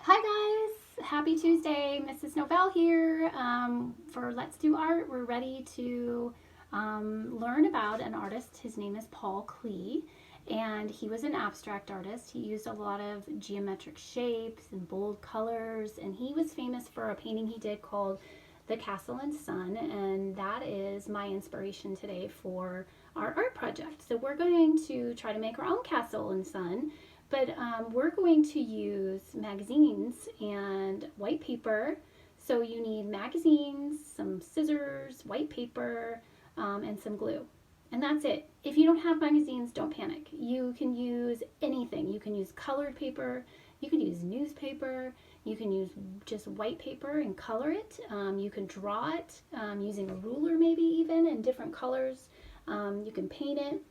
Hi guys, happy Tuesday. Mrs. Novell here for Let's Do Art. We're ready to learn about an artist. His name is Paul Klee, and he was an abstract artist. He used a lot of geometric shapes and bold colors, and he was famous for a painting he did called The Castle and Sun, and that is my inspiration today for our art project. So we're going to try to make our own castle and sun, but we're going to use magazines and white paper. So you need magazines, some scissors, white paper, and some glue. And that's it. If you don't have magazines, don't panic. You can use anything. You can use colored paper, you can use newspaper, you can use just white paper and color it. You can draw it using a ruler maybe even in different colors. You can paint it.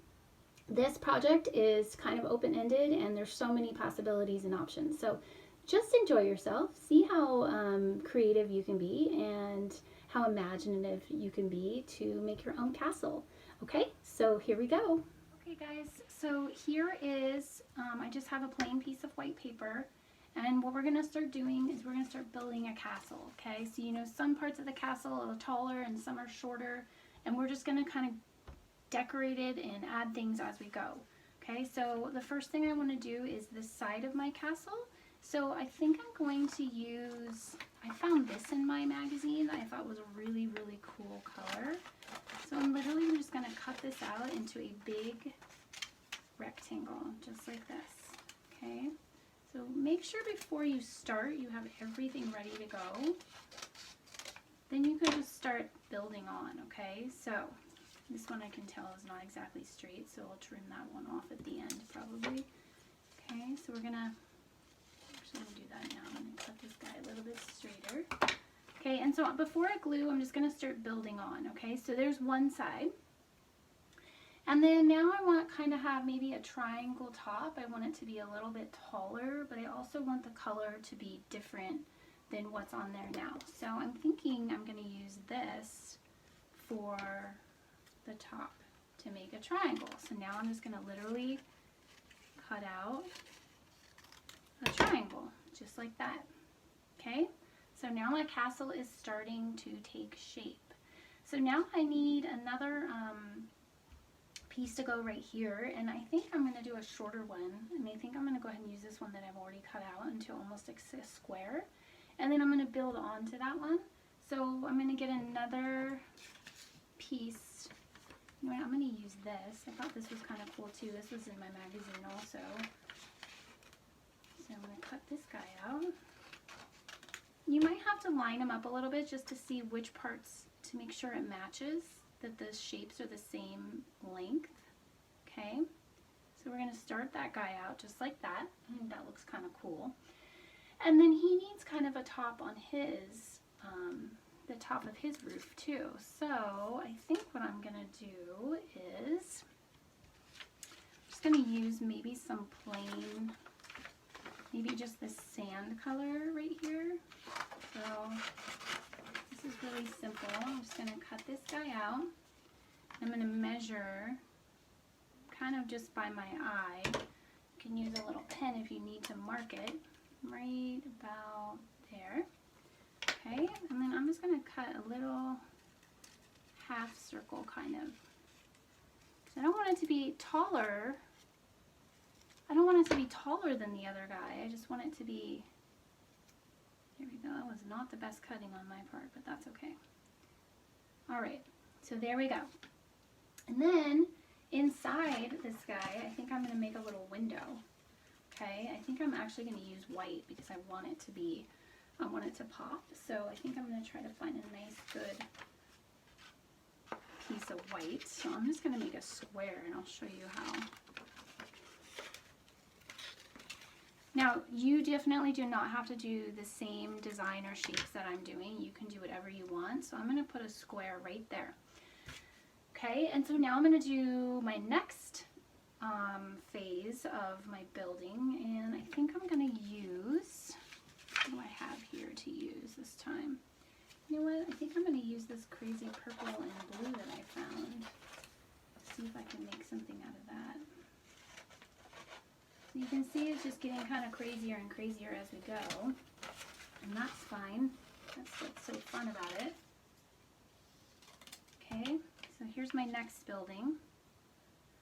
This project is kind of open-ended and there's so many possibilities and options. So just enjoy yourself, see how creative you can be and how imaginative you can be to make your own castle. Okay, so here we go. Okay guys, so here is, I just have a plain piece of white paper, and what we're going to start doing is we're going to start building a castle. Okay, so you know some parts of the castle are taller and some are shorter, and we're just going to kind of decorate it and add things as we go. Okay, so the first thing I want to do is the side of my castle. So I think I'm going to use, I found this in my magazine that I thought was a really cool color. So I'm literally just going to cut this out into a big rectangle, just like this. Okay, so make sure before you start you have everything ready to go. Then you can just start building on, okay? So this one I can tell is not exactly straight, so I'll trim that one off at the end probably. Okay, so we're gonna do that now. I'm gonna cut this guy a little bit straighter. Okay, and so before I glue, I'm just gonna start building on, okay? So there's one side. And then now I want to kind of have maybe a triangle top. I want it to be a little bit taller, but I also want the color to be different than what's on there now. So I'm thinking I'm gonna use this for the top to make a triangle. So now I'm just going to literally cut out a triangle just like that. Okay, so now my castle is starting to take shape. So now I need another piece to go right here, and I think I'm going to do a shorter one, and I think I'm going to go ahead and use this one that I've already cut out into almost like a square, and then I'm going to build onto that one. So I'm going to get another piece. You know what, I'm going to use this. I thought this was kind of cool too. This was in my magazine also. So I'm going to cut this guy out. You might have to line them up a little bit just to see which parts, to make sure it matches, that the shapes are the same length. Okay, so we're going to start that guy out just like that. I think that looks kind of cool. And then he needs kind of a top on his the top of his roof too. So I think what I'm gonna do is I'm just gonna use maybe some plain, maybe just this sand color right here. So this is really simple. I'm just gonna cut this guy out. I'm gonna measure kind of just by my eye. You can use a little pen if you need to mark it, right about there. Okay, and then I'm just going to cut a little half circle kind of. So I don't want it to be taller. I don't want it to be taller than the other guy. I just want it to be, here we go. That was not the best cutting on my part, but that's okay. All right, so there we go. And then inside this guy, I think I'm going to make a little window. Okay, I think I'm actually going to use white because I want it to be, I want it to pop, so I think I'm going to try to find a nice good piece of white. So I'm just going to make a square and I'll show you how. Now you definitely do not have to do the same design or shapes that I'm doing. You can do whatever you want. So I'm going to put a square right there. Okay, and so now I'm going to do my next phase of my building, and I think I'm going to use, what do I have here to use this time? You know what, I think I'm going to use this crazy purple and blue that I found. See if I can make something out of that. So you can see it's just just getting kind of crazier and crazier as we go. And that's fine. That's what's so fun about it. Okay, so here's my next building,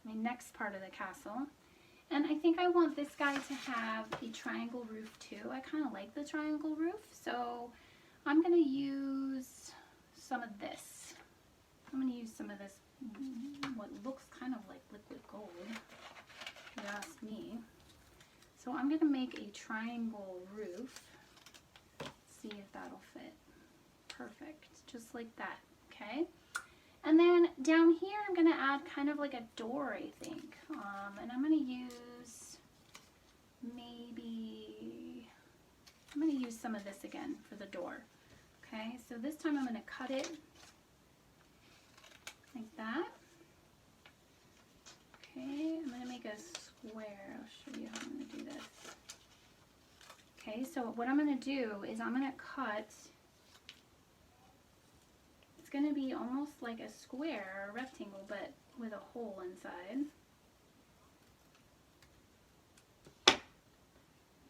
my next part of the castle. And I think I want this guy to have a triangle roof too. I kind of like the triangle roof, so I'm going to use some of this. I'm going to use some of this, what looks kind of like liquid gold, if you ask me. So I'm going to make a triangle roof. See if that'll fit. Perfect, just like that, okay? And then down here I'm going to add kind of like a door, I think. And I'm going to use I'm going to use some of this again for the door. Okay, so this time I'm going to cut it like that. Okay, I'm going to make a square. I'll show you how I'm going to do this. Okay, so what I'm going to do is I'm going to cut, it's going to be almost like a square or a rectangle, but with a hole inside.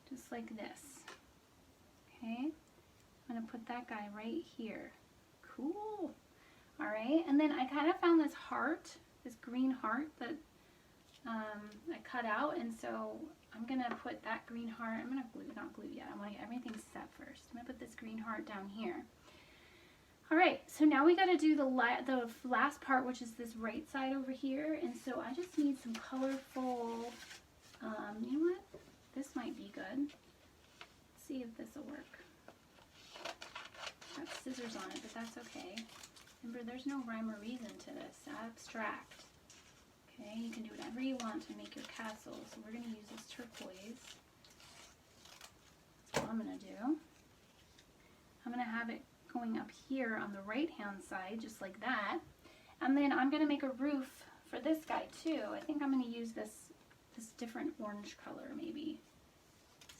Just like this. Okay, I'm going to put that guy right here. Cool. All right, and then I kind of found this heart, this green heart that I cut out, and so I'm going to put that green heart, I'm going to glue, not glue yet, I want to get everything set first. I'm going to put this green heart down here. All right, so now we got to do the last part, which is this right side over here, and so I just need some colorful, you know what, this might be good. Let's see if this will work. Got scissors on it, but that's okay. Remember, there's no rhyme or reason to this, abstract. Okay, you can do whatever you want to make your castle. So we're going to use this turquoise. That's what I'm going to do. I'm going to have it going up here on the right hand side, just like that. And then I'm going to make a roof for this guy too. I think I'm going to use this different orange color maybe.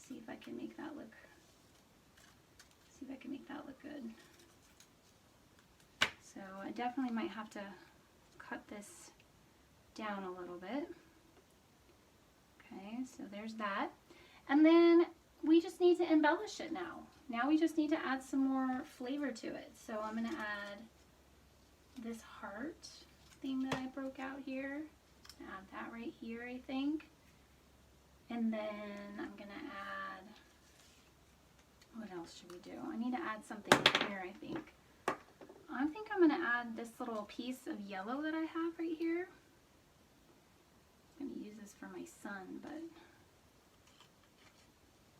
See if I can make that look, good. So I definitely might have to cut this down a little bit. Okay, so there's that. And then we just need to embellish it now. Now we just need to add some more flavor to it. So I'm going to add this heart thing that I broke out here. Add that right here, I think. And then I'm going to add, what else should we do? I need to add something here, I think. I think I'm going to add this little piece of yellow that I have right here. I'm going to use this for my son, but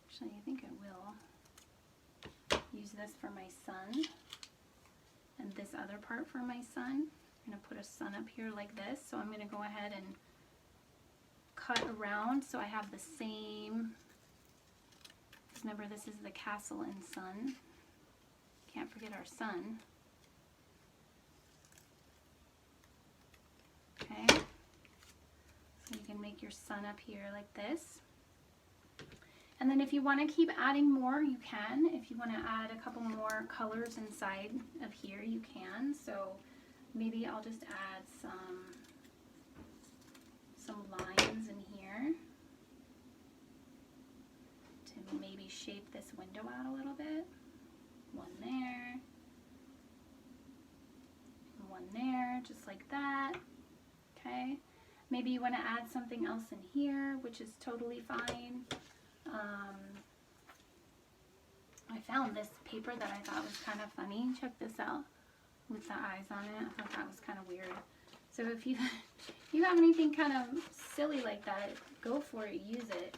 actually I think I will use this for my son and this other part for my son. I'm going to put a sun up here like this, so I'm going to go ahead and cut around so I have the same, because remember this is the castle and sun. Can't forget our sun. Okay, so you can make your sun up here like this. And then if you want to keep adding more, you can. If you want to add a couple more colors inside of here, you can. So maybe I'll just add some lines in here to maybe shape this window out a little bit. One there, and one there, just like that. Okay, maybe you want to add something else in here, which is totally fine. I found this paper that I thought was kind of funny. Check this out with the eyes on it. I thought that was kind of weird. So if you have anything kind of silly like that, go for it, use it.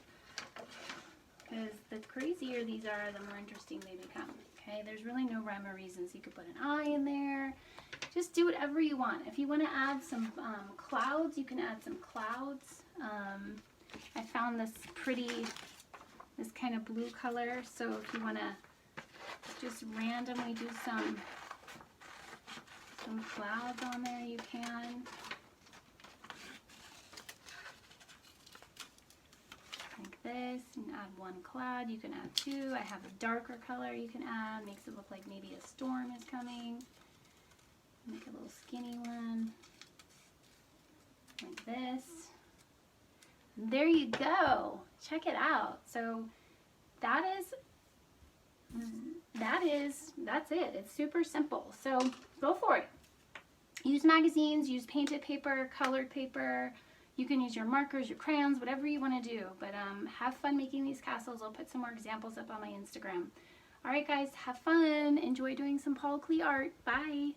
Because the crazier these are, the more interesting they become. Okay, there's really no rhyme or reason. So you could put an eye in there. Just do whatever you want. If you want to add some clouds, you can add some clouds. I found this kind of blue color. So if you want to just randomly do some clouds on there, you can. Like this, and add one cloud. You can add two. I have a darker color you can add. Makes it look like maybe a storm is coming. Make a little skinny one. Like this. And there you go. check it out. So that's it. It's super simple. So go for it. Use magazines, use painted paper, colored paper. You can use your markers, your crayons, whatever you want to do. But have fun making these castles. I'll put some more examples up on my Instagram. All right, guys, have fun. Enjoy doing some Paul Klee art. Bye.